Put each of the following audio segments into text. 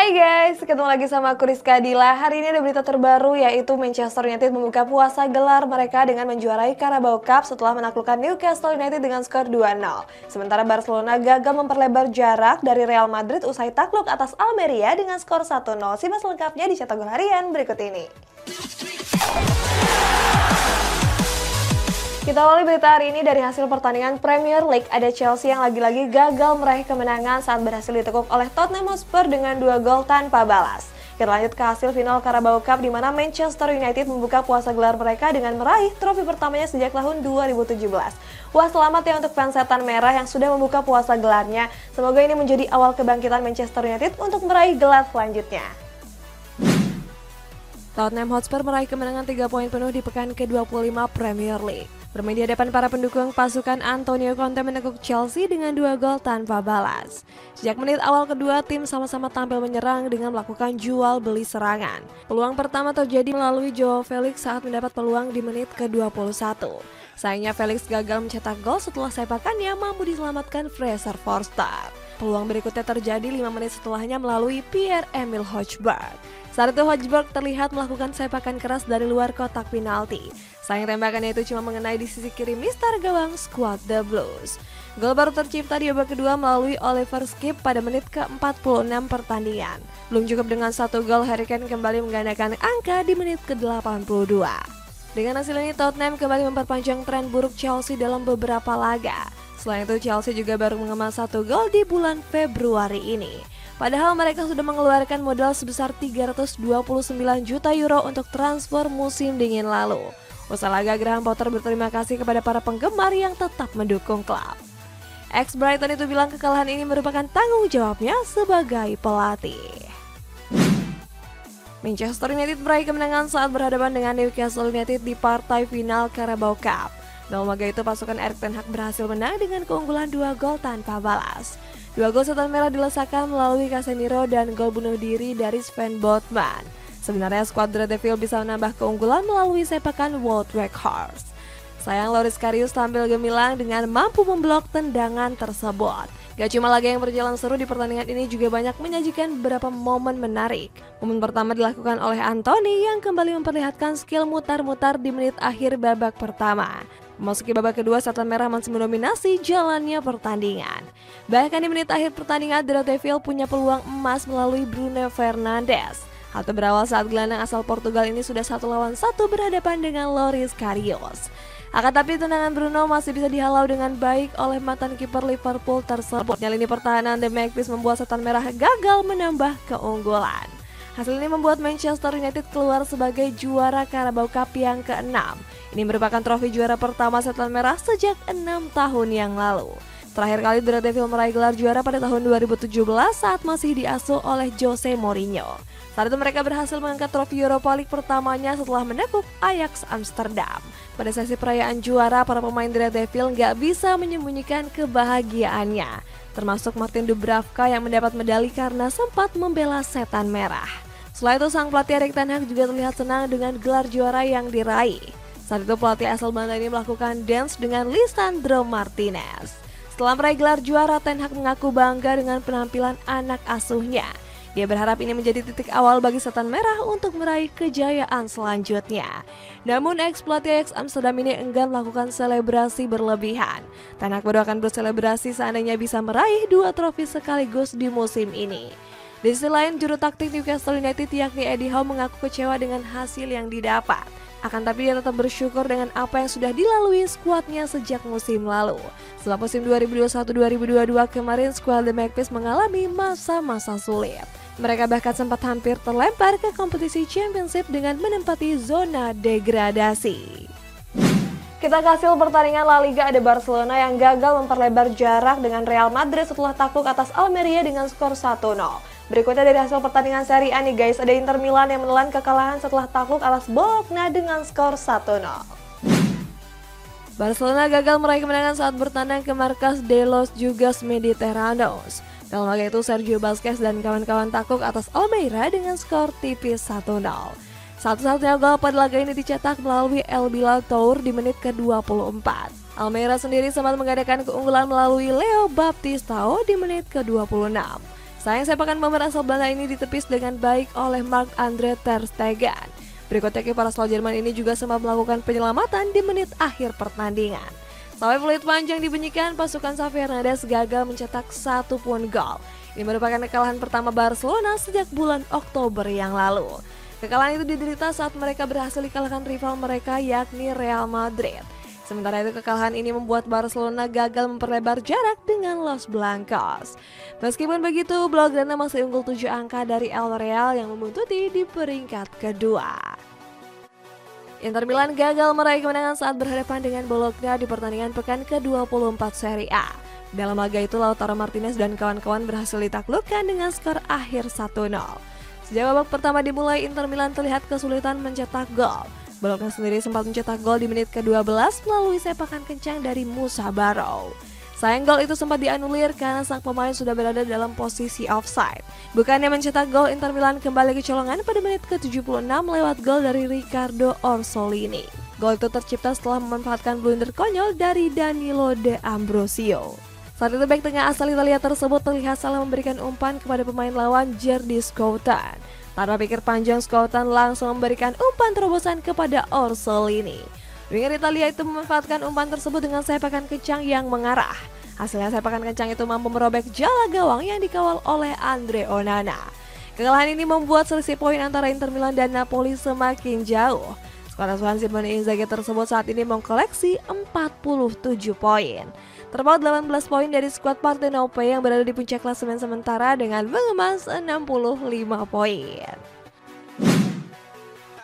Hai guys, ketemu lagi sama aku Rizka Dila. Hari ini ada berita terbaru yaitu Manchester United membuka puasa gelar mereka dengan menjuarai Carabao Cup setelah menaklukkan Newcastle United dengan skor 2-0. Sementara Barcelona gagal memperlebar jarak dari Real Madrid usai takluk atas Almeria dengan skor 1-0. Simak selengkapnya di Cetak Gol Harian berikut ini. Kita awali berita hari ini dari hasil pertandingan Premier League. Ada Chelsea yang lagi-lagi gagal meraih kemenangan saat berhasil ditekuk oleh Tottenham Hotspur dengan 2 gol tanpa balas. Kita lanjut ke hasil final Carabao Cup di mana Manchester United membuka puasa gelar mereka dengan meraih trofi pertamanya sejak tahun 2017. Wah, selamat ya untuk fans setan merah yang sudah membuka puasa gelarnya. Semoga ini menjadi awal kebangkitan Manchester United untuk meraih gelar selanjutnya. Tottenham Hotspur meraih kemenangan 3 poin penuh di pekan ke-25 Premier League. Bermain di hadapan para pendukung, pasukan Antonio Conte menekuk Chelsea dengan 2 gol tanpa balas. Sejak menit awal kedua, tim sama-sama tampil menyerang dengan melakukan jual beli serangan. Peluang pertama terjadi melalui Joao Felix saat mendapat peluang di menit ke-21. Sayangnya Felix gagal mencetak gol setelah sepakannya mampu diselamatkan Fraser Forster. Peluang berikutnya terjadi 5 menit setelahnya melalui Pierre-Emile Hojbjerg. Saat itu Hojbjerg terlihat melakukan sepakan keras dari luar kotak penalti. Sayang tembakannya itu cuma mengenai di sisi kiri mister gawang skuad The Blues. Gol baru tercipta di babak kedua melalui Oliver Skip pada menit ke-46 pertandingan. Belum cukup dengan 1 gol, Harry Kane kembali menggandakan angka di menit ke-82. Dengan hasil ini Tottenham kembali memperpanjang tren buruk Chelsea dalam beberapa laga. Selain itu Chelsea juga baru mengemas 1 gol di bulan Februari ini. Padahal mereka sudah mengeluarkan modal sebesar 329 juta euro untuk transfer musim dingin lalu. Usai laga, Graham Potter berterima kasih kepada para penggemar yang tetap mendukung klub. Ex-Brighton itu bilang kekalahan ini merupakan tanggung jawabnya sebagai pelatih. Manchester United meraih kemenangan saat berhadapan dengan Newcastle United di partai final Carabao Cup. Dalam laga itu pasukan Erik ten Hag berhasil menang dengan keunggulan 2 gol tanpa balas. 2 gol setan merah dilesakan melalui Casemiro dan gol bunuh diri dari Sven Botman. Sebenarnya skuad Red Devil bisa menambah keunggulan melalui sepakan Wout Weghorst. Sayang Loris Karius tampil gemilang dengan mampu memblok tendangan tersebut. Gak cuma laga yang berjalan seru, di pertandingan ini juga banyak menyajikan beberapa momen menarik. Momen pertama dilakukan oleh Anthony yang kembali memperlihatkan skill mutar-mutar di menit akhir babak pertama. Memasuki babak kedua, setan merah masih mendominasi jalannya pertandingan. Bahkan di menit akhir pertandingan, The Red Devil punya peluang emas melalui Bruno Fernandes. Hal itu berawal saat gelandang asal Portugal ini sudah 1 lawan 1 berhadapan dengan Loris Karius. Akan tapi tendangan Bruno masih bisa dihalau dengan baik oleh mantan kiper Liverpool tersebut. Lini pertahanan The Magpies membuat setan merah gagal menambah keunggulan. Hasil ini membuat Manchester United keluar sebagai juara Carabao Cup yang ke-6. Ini merupakan trofi juara pertama setan merah sejak 6 tahun yang lalu. Terakhir kali The Red Devil meraih gelar juara pada tahun 2017 saat masih diasuh oleh Jose Mourinho. Saat itu mereka berhasil mengangkat trofi Europa League pertamanya setelah menekuk Ajax Amsterdam. Pada sesi perayaan juara, para pemain The Red Devil nggak bisa menyembunyikan kebahagiaannya. Termasuk Martin Dubravka yang mendapat medali karena sempat membela setan merah. Selain itu, sang pelatih Erik ten Hag juga terlihat senang dengan gelar juara yang diraih. Saat itu pelatih asal Belanda ini melakukan dance dengan Lisandro Martinez. Setelah meraih gelar juara, Ten Hag mengaku bangga dengan penampilan anak asuhnya. Dia berharap ini menjadi titik awal bagi setan merah untuk meraih kejayaan selanjutnya. Namun ex-pelatih Ajax Amsterdam ini enggan melakukan selebrasi berlebihan. Ten Hag baru akan berselebrasi seandainya bisa meraih 2 trofi sekaligus di musim ini. Di sisi lain, juru taktik Newcastle United yakni Eddie Howe mengaku kecewa dengan hasil yang didapat. Akan tapi dia tetap bersyukur dengan apa yang sudah dilalui skuadnya sejak musim lalu. Setelah musim 2021-2022 kemarin, skuad The Magpies mengalami masa-masa sulit. Mereka bahkan sempat hampir terlempar ke kompetisi Championship dengan menempati zona degradasi. Kita ke hasil pertandingan La Liga. Ada Barcelona yang gagal memperlebar jarak dengan Real Madrid setelah takluk atas Almeria dengan skor 1-0. Berikutnya dari hasil pertandingan Serie A nih guys, ada Inter Milan yang menelan kekalahan setelah takluk atas Bologna dengan skor 1-0. Barcelona gagal meraih kemenangan saat bertandang ke markas De Los Jugadores Mediterraneos. Dalam laga itu Sergio Busquets dan kawan-kawan takluk atas Almeria dengan skor tipis 1-0. Satu-satunya gol pada laga ini dicetak melalui El Bilal Tour di menit ke-24. Almeria sendiri sempat mengadakan keunggulan melalui Leo Baptistao di menit ke-26. Sayang sepakan pemain asal Belanda ini ditepis dengan baik oleh Marc-Andre ter Stegen. Berikutnya kiper asal Jerman ini juga sempat melakukan penyelamatan di menit akhir pertandingan. Sampai peluit panjang dibunyikan, pasukan Xavi Hernandez gagal mencetak 1 pun gol. Ini merupakan kekalahan pertama Barcelona sejak bulan Oktober yang lalu. Kekalahan itu diderita saat mereka berhasil dikalahkan rival mereka yakni Real Madrid. Sementara itu kekalahan ini membuat Barcelona gagal memperlebar jarak dengan Los Blancos. Meskipun begitu, Blaugrana masih unggul 7 angka dari El Real yang membuntuti di peringkat kedua. Inter Milan gagal meraih kemenangan saat berhadapan dengan Bologna di pertandingan pekan ke-24 Serie A. Dalam laga itu Lautaro Martinez dan kawan-kawan berhasil ditaklukkan dengan skor akhir 1-0. Sejak babak pertama dimulai, Inter Milan terlihat kesulitan mencetak gol. Bologna sendiri sempat mencetak gol di menit ke-12 melalui sepakan kencang dari Musa Barrow. Sayang gol itu sempat dianulir karena sang pemain sudah berada dalam posisi offside. Bukannya mencetak gol, Inter Milan kembali kecolongan pada menit ke-76 lewat gol dari Riccardo Orsolini. Gol itu tercipta setelah memanfaatkan blunder konyol dari Danilo De Ambrosio. Saat itu bek tengah asal Italia tersebut terlihat salah memberikan umpan kepada pemain lawan Jardy Scouten. Tanpa pikir panjang, Scouten langsung memberikan umpan terobosan kepada Orsolini. Winger Italia itu memanfaatkan umpan tersebut dengan sepakan kencang yang mengarah. Hasilnya sepakan kencang itu mampu merobek jala gawang yang dikawal oleh Andre Onana. Kekalahan ini membuat selisih poin antara Inter Milan dan Napoli semakin jauh. Skuad asuhan Simone Inzaghi tersebut saat ini mengkoleksi 47 poin. Terpaut 18 poin dari skuad Partenope yang berada di puncak klasemen sementara dengan mengemas 65 poin.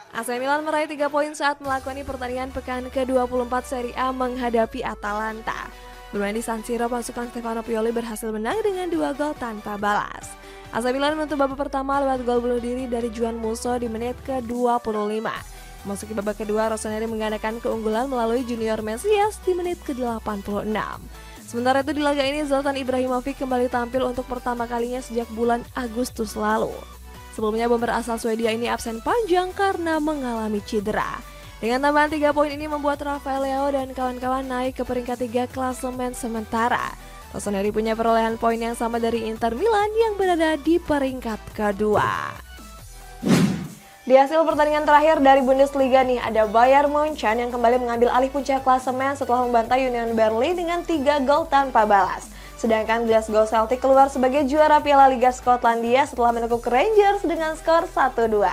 AC Milan meraih 3 poin saat melakoni pertandingan pekan ke-24 Serie A menghadapi Atalanta. Bermain di San Siro, pasukan Stefano Pioli berhasil menang dengan 2 gol tanpa balas. AC Milan menutup babak pertama lewat gol bunuh diri dari Juan Musso di menit ke-25. Memasuki babak kedua, Rossoneri menggandakan keunggulan melalui Junior Mesias di menit ke-86. Sementara itu di laga ini Zlatan Ibrahimovic kembali tampil untuk pertama kalinya sejak bulan Agustus lalu. Sebelumnya bomber asal Swedia ini absen panjang karena mengalami cedera. Dengan tambahan 3 poin ini membuat Rafael Leao dan kawan-kawan naik ke peringkat 3 klasemen sementara. Rossoneri punya perolehan poin yang sama dari Inter Milan yang berada di peringkat kedua. Di hasil pertandingan terakhir dari Bundesliga nih, ada Bayern Munchen yang kembali mengambil alih puncak klasemen setelah membantai Union Berlin dengan 3 gol tanpa balas. Sedangkan Glasgow Celtic keluar sebagai juara Piala Liga Skotlandia setelah menekuk Rangers dengan skor 1-2.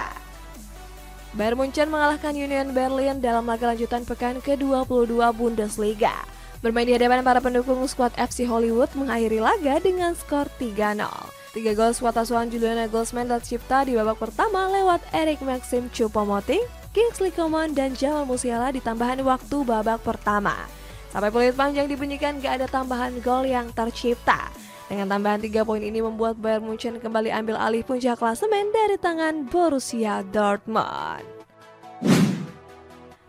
Bayern Munchen mengalahkan Union Berlin dalam laga lanjutan pekan ke-22 Bundesliga. Bermain di hadapan para pendukung skuad FC Hollywood mengakhiri laga dengan skor 3-0. 3 gol skuad asuhan Julian Nagelsmann tercipta di babak pertama lewat Eric Maxim Choupo-Moting, Kingsley Coman, dan Jamal Musiala di tambahan waktu babak pertama. Sampai peluit panjang dibunyikan gak ada tambahan gol yang tercipta. Dengan tambahan 3 poin ini membuat Bayern Munchen kembali ambil alih puncak klasemen dari tangan Borussia Dortmund.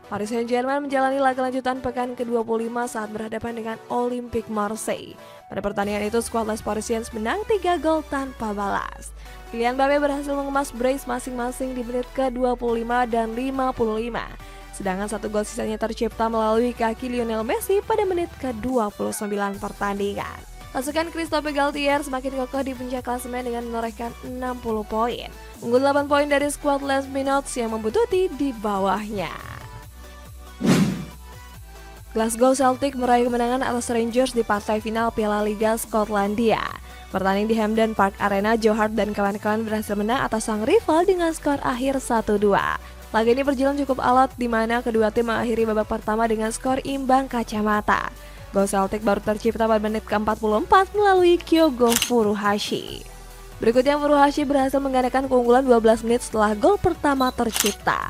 Paris Saint-Germain menjalani laga lanjutan pekan ke-25 saat berhadapan dengan Olympique Marseille. Pada pertandingan itu, skuad Les Parisiens menang 3 gol tanpa balas. Kylian Mbappe berhasil mengemas brace masing-masing di menit ke-25 dan 55. Sedangkan 1 gol sisanya tercipta melalui kaki Lionel Messi pada menit ke-29 pertandingan. Pasukan Christophe Galtier semakin kokoh di puncak klasemen dengan menorehkan 60 poin. Unggul 8 poin dari skuad Les Minots yang membuntuti di bawahnya. Glasgow Celtic meraih kemenangan atas Rangers di partai final Piala Liga Skotlandia. Bertanding di Hampden Park Arena, Joe Hart dan kawan-kawan berhasil menang atas sang rival dengan skor akhir 1-2. Laga ini berjalan cukup alot di mana kedua tim mengakhiri babak pertama dengan skor imbang kacamata. Gol Celtic baru tercipta pada menit ke-44 melalui Kyogo Furuhashi. Berikutnya Furuhashi berhasil menggandakan keunggulan 12 menit setelah gol pertama tercipta.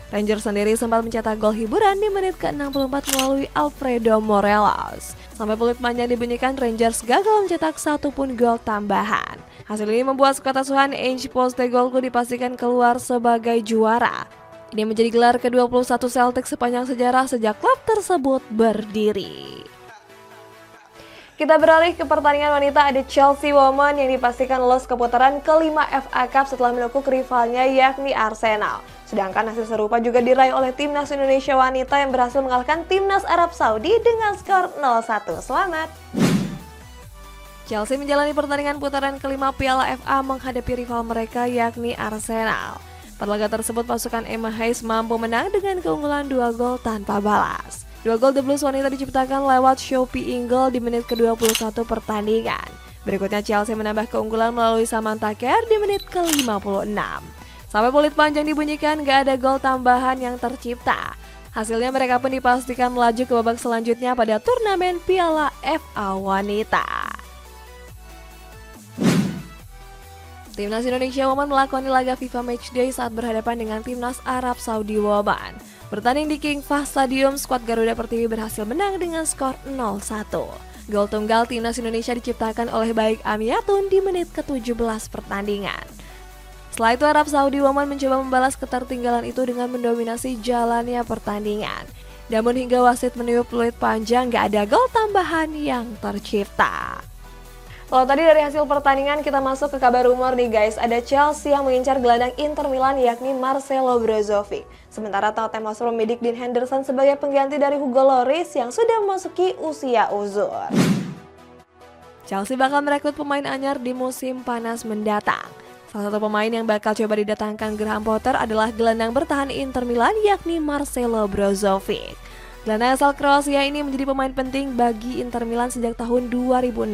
Rangers sendiri sempat mencetak gol hiburan di menit ke-64 melalui Alfredo Morelos. Sampai peluit panjang dibunyikan, Rangers gagal mencetak 1 pun gol tambahan. Hasil ini membuat skuad asuhan Ange Postecoglou dipastikan keluar sebagai juara. Ini menjadi gelar ke-21 Celtic sepanjang sejarah sejak klub tersebut berdiri. Kita beralih ke pertandingan wanita, ada Chelsea Women yang dipastikan lolos ke putaran kelima FA Cup setelah menekuk rivalnya yakni Arsenal. Sedangkan hasil serupa juga diraih oleh Timnas Indonesia Wanita yang berhasil mengalahkan Timnas Arab Saudi dengan skor 0-1. Selamat! Chelsea menjalani pertandingan putaran kelima Piala FA menghadapi rival mereka yakni Arsenal. Pada laga tersebut pasukan Emma Hayes mampu menang dengan keunggulan 2 gol tanpa balas. 2 gol The Blues wanita diciptakan lewat Sophie Ingle di menit ke-21 pertandingan. Berikutnya Chelsea menambah keunggulan melalui Samantha Kerr di menit ke-56. Sampai peluit panjang dibunyikan, gak ada gol tambahan yang tercipta. Hasilnya mereka pun dipastikan melaju ke babak selanjutnya pada turnamen Piala FA Wanita. Timnas Indonesia Women melakoni laga FIFA Matchday saat berhadapan dengan Timnas Arab Saudi Women. Bertanding di King Fahd Stadium, skuad Garuda Pertiwi berhasil menang dengan skor 0-1. Gol tunggal Timnas Indonesia diciptakan oleh Baik Amiyatun di menit ke-17 pertandingan. Setelah itu Arab Saudi Women mencoba membalas ketertinggalan itu dengan mendominasi jalannya pertandingan. Namun hingga wasit meniup peluit panjang, gak ada gol tambahan yang tercipta. Kalau tadi dari hasil pertandingan kita masuk ke kabar rumor nih guys. Ada Chelsea yang mengincar gelandang Inter Milan yakni Marcelo Brozovic. Sementara Tottenham Hotspur membidik Dean Henderson sebagai pengganti dari Hugo Lloris yang sudah memasuki usia uzur. Chelsea bakal merekrut pemain anyar di musim panas mendatang. Salah satu pemain yang bakal coba didatangkan Graham Potter adalah gelandang bertahan Inter Milan yakni Marcelo Brozovic. Gelandang asal Kroasia ini menjadi pemain penting bagi Inter Milan sejak tahun 2016.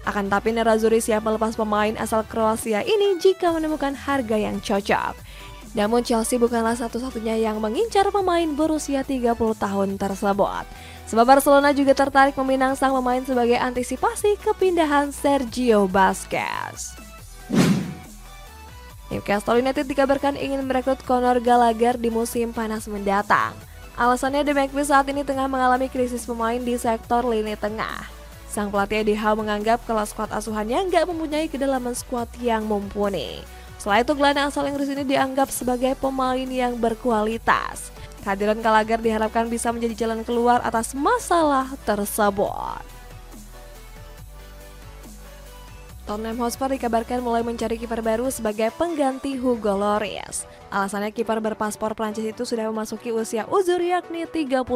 Akan tapi Nerazzurri siap melepas pemain asal Kroasia ini jika menemukan harga yang cocok. Namun Chelsea bukanlah satu-satunya yang mengincar pemain berusia 30 tahun tersebut. Sebab Barcelona juga tertarik meminang sang pemain sebagai antisipasi kepindahan Sergio Busquets. Newcastle United dikabarkan ingin merekrut Conor Gallagher di musim panas mendatang. Alasannya The Magpies saat ini tengah mengalami krisis pemain di sektor lini tengah. Sang pelatih Eddie Howe menganggap kalau skuad asuhannya nggak mempunyai kedalaman skuad yang mumpuni. Selain itu gelandang asal Inggris ini dianggap sebagai pemain yang berkualitas. Kehadiran Gallagher diharapkan bisa menjadi jalan keluar atas masalah tersebut. Tottenham Hotspur dikabarkan mulai mencari kiper baru sebagai pengganti Hugo Lloris. Alasannya kiper berpaspor Prancis itu sudah memasuki usia uzur yakni 36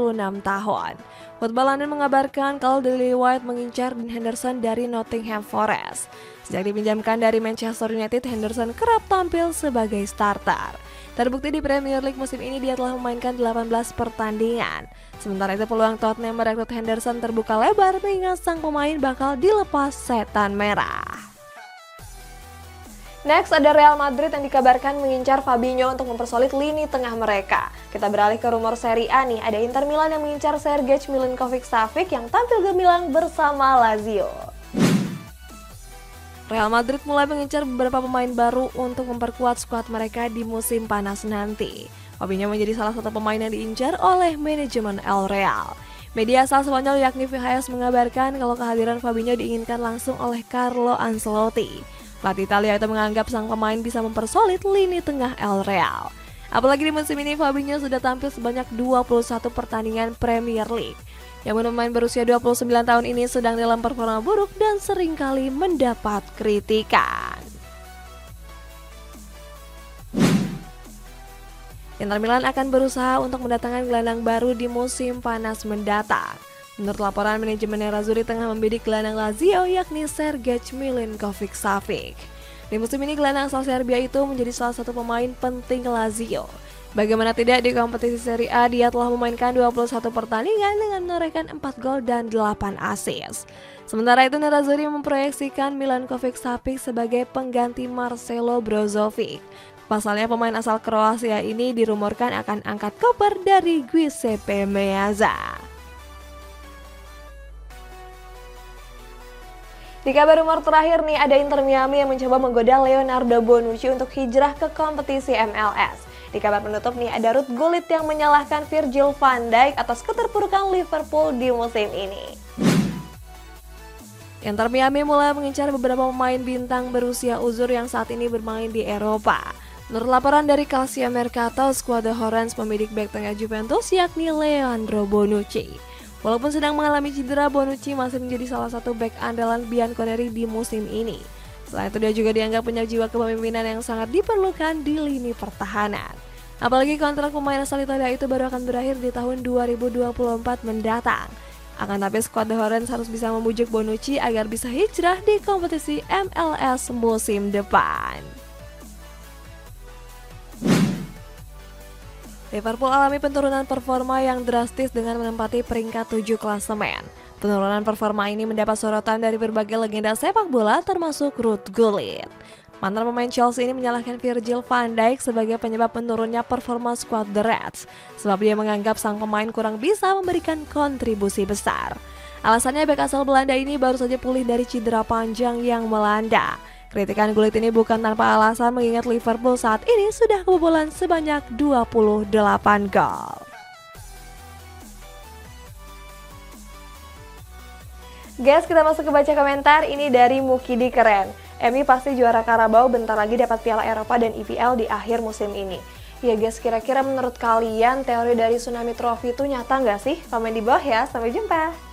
tahun. Football London mengabarkan kalau Daily White mengincar Dean Henderson dari Nottingham Forest. Sejak dipinjamkan dari Manchester United, Henderson kerap tampil sebagai starter. Terbukti di Premier League musim ini dia telah memainkan 18 pertandingan. Sementara itu peluang Tottenham merekrut Henderson terbuka lebar mengingat sang pemain bakal dilepas setan merah. Next ada Real Madrid yang dikabarkan mengincar Fabinho untuk mempersolid lini tengah mereka. Kita beralih ke rumor Serie A nih, ada Inter Milan yang mengincar Sergej Milinkovic-Savic yang tampil gemilang bersama Lazio. Real Madrid mulai mengincar beberapa pemain baru untuk memperkuat skuad mereka di musim panas nanti. Fabinho menjadi salah satu pemain yang diincar oleh manajemen El Real. Media asal Spanyol yakni VHS mengabarkan kalau kehadiran Fabinho diinginkan langsung oleh Carlo Ancelotti. Pelatih Italia itu menganggap sang pemain bisa mempersolid lini tengah El Real. Apalagi di musim ini Fabinho sudah tampil sebanyak 21 pertandingan Premier League. Yang pemain berusia 29 tahun ini sedang dalam performa buruk dan seringkali mendapat kritikan. Inter Milan akan berusaha untuk mendatangkan gelandang baru di musim panas mendatang. Menurut laporan manajemen Nerazzurri tengah membidik gelandang Lazio yakni Sergej Milinkovic-Savic. Di musim ini gelandang asal Serbia itu menjadi salah satu pemain penting Lazio. Bagaimana tidak di kompetisi Serie A dia telah memainkan 21 pertandingan dengan menorehkan 4 gol dan 8 assist. Sementara itu Nerazzurri memproyeksikan Milinkovic-Savic sebagai pengganti Marcelo Brozovic. Pasalnya pemain asal Kroasia ini dirumorkan akan angkat koper dari Giuseppe Meazza. Di kabar rumor terakhir nih, ada Inter Miami yang mencoba menggoda Leonardo Bonucci untuk hijrah ke kompetisi MLS. Di kabar penutup nih, ada Ruud Gullit yang menyalahkan Virgil van Dijk atas keterpurukan Liverpool di musim ini. Inter Miami mulai mengincar beberapa pemain bintang berusia uzur yang saat ini bermain di Eropa. Menurut laporan dari Calcio Mercato, skuad The Hornets membidik bek tengah Juventus yakni Leandro Bonucci. Walaupun sedang mengalami cedera, Bonucci masih menjadi salah satu bek andalan Bianconeri di musim ini. Selain itu dia juga dianggap punya jiwa kepemimpinan yang sangat diperlukan di lini pertahanan. Apalagi kontrak pemain asal Italia itu baru akan berakhir di tahun 2024 mendatang. Akan tapi skuad The Hornets harus bisa membujuk Bonucci agar bisa hijrah di kompetisi MLS musim depan. Liverpool alami penurunan performa yang drastis dengan menempati peringkat 7 klasemen. Penurunan performa ini mendapat sorotan dari berbagai legenda sepak bola termasuk Ruud Gullit. Mantan pemain Chelsea ini menyalahkan Virgil van Dijk sebagai penyebab menurunnya performa skuad The Reds, sebab dia menganggap sang pemain kurang bisa memberikan kontribusi besar. Alasannya bek asal Belanda ini baru saja pulih dari cedera panjang yang melanda. Kritikan Gullit ini bukan tanpa alasan mengingat Liverpool saat ini sudah kebobolan sebanyak 28 gol. Guys, kita masuk ke baca komentar. Ini dari Mukidi Keren. MU pasti juara Carabao, bentar lagi dapat Piala Eropa dan EPL di akhir musim ini. Ya guys, kira-kira menurut kalian teori dari Tsunami Trophy itu nyata nggak sih? Komen di bawah ya, sampai jumpa!